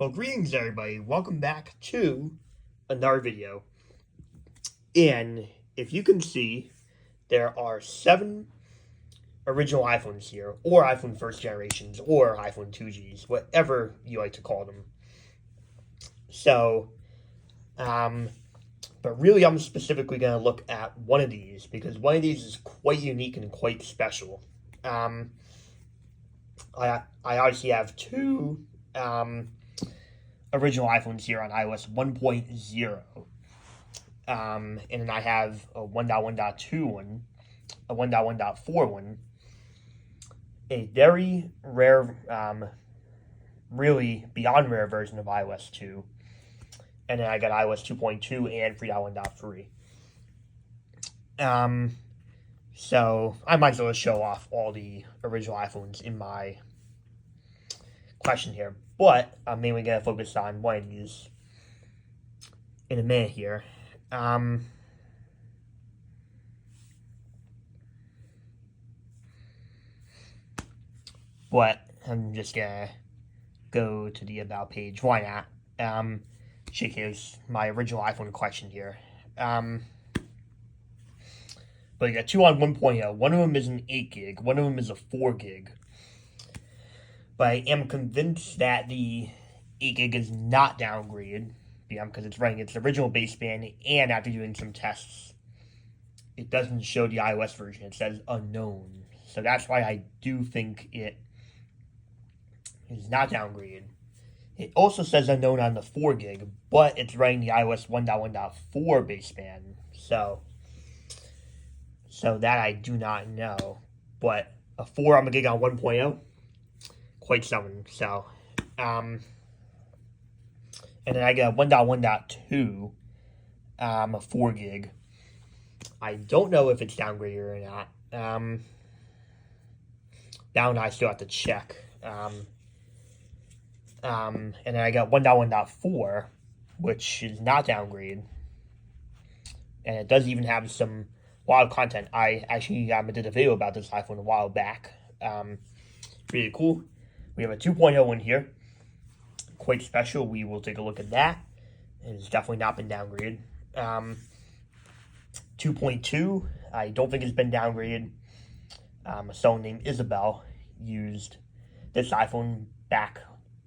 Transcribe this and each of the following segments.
Well, greetings everybody. Welcome back to another video. And if you can see, there are 7 original iPhones here, or iPhone first generations, or iPhone 2Gs, whatever you like to call them. So, but really I'm specifically going to look at one of these, because one of these is quite unique and quite special. I obviously have 2, original iPhones here on iOS 1.0. And then I have a 1.1.2 one, a 1.1.4 one, a very rare, really beyond rare version of iOS 2, and then I got iOS 2.2 and 3.1.3. So I might as well show off all the original iPhones in my question here, but I'm mainly going to focus on one of these in a minute here. But I'm just gonna go to the About page. Why not? Here's my original iPhone question here. But you got 2 on 1.0. One of them is an 8 gig. One of them is a 4 gig. But I am convinced that the 8 gig is not downgraded because it's running its original baseband, and after doing some tests, it doesn't show the iOS version. It says unknown. So that's why I do think it is not downgraded. It also says unknown on the 4 gig, but it's running the iOS 1.1.4 baseband. So that I do not know. But a 4 gig on 1.0, quite something. So, and then I got 1.1.2, a 4 gig. I don't know if it's downgraded or not. That one I still have to check. And then I got 1.1.4, which is not downgraded. And it does even have some wild content. I actually did a video about this iPhone a while back. Really cool. We have a 2.0 one here. Quite special. We will take a look at that. It's definitely not been downgraded. 2.2, I don't think it's been downgraded. Someone named Isabel used this iPhone back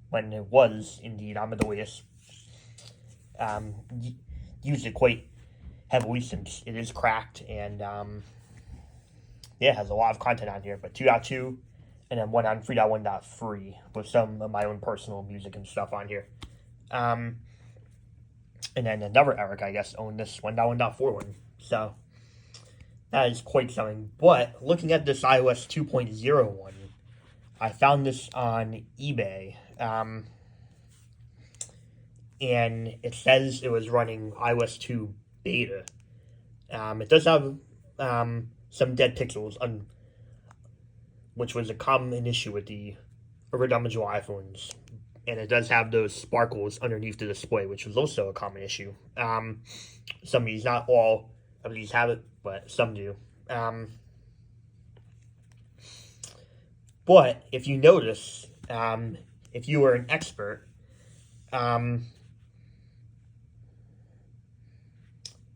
when it was indeed on the latest. Used it quite heavily since it is cracked, and yeah, it has a lot of content on here. But 2.2, and then one on 3.1.3 with some of my own personal music and stuff on here. And then another Eric, I guess, owned this 1.1.4 one. So that is quite something. But looking at this iOS 2.0 one, I found this on eBay. And it says it was running iOS 2 beta. It does have some dead pixels, which was a common issue with the original iPhones. And it does have those sparkles underneath the display, which was also a common issue. Some of these, not all of these have it, but some do. But if you notice, if you were an expert, and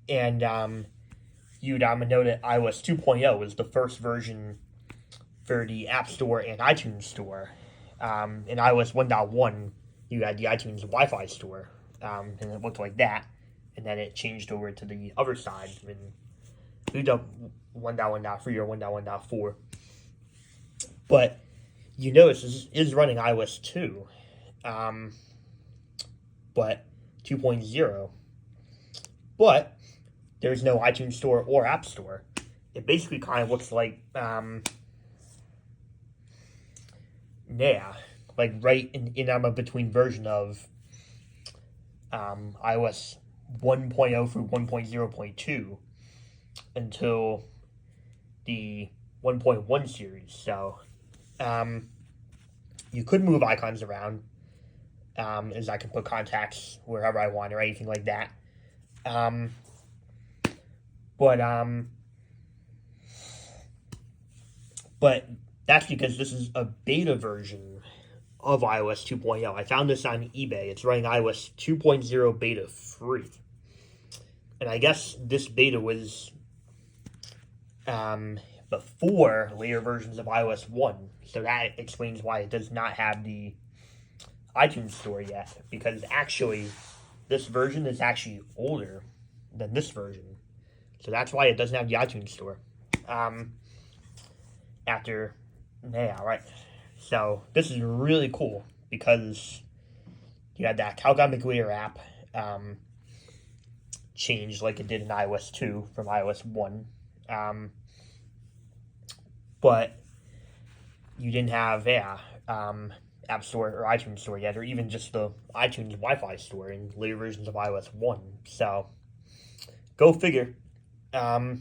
you'd know that iOS 2.0 was the first version for the App Store and iTunes Store. In iOS 1.1, you had the iTunes Wi-Fi store, and it looked like that, and then it changed over to the other side in 1.1.3 or 1.1.4. But you notice this is running iOS 2, but 2.0. But there's no iTunes Store or App Store. It basically kind of looks like, like right in between version of iOS 1.0 through 1.0.2 until the 1.1 series. So you could move icons around, as I can put contacts wherever I want or anything like that. But that's because this is a beta version of iOS 2.0. I found this on eBay. It's running iOS 2.0 beta free. And I guess this beta was before later versions of iOS 1. So that explains why it does not have the iTunes Store yet. Because actually, this version is actually older than this version. So that's why it doesn't have the iTunes Store. Right. So this is really cool because you had that Calculator app changed like it did in iOS 2 from iOS 1. But you didn't have App Store or iTunes Store yet, or even just the iTunes Wi-Fi store in later versions of iOS 1. So go figure. But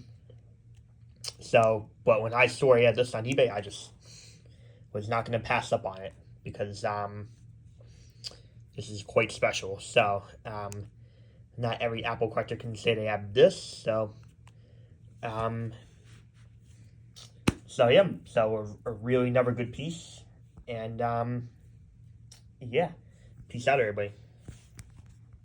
when I saw this on eBay, I just was not going to pass up on it because this is quite special. So not every Apple collector can say they have this. So a really never good piece. And yeah, peace out, everybody.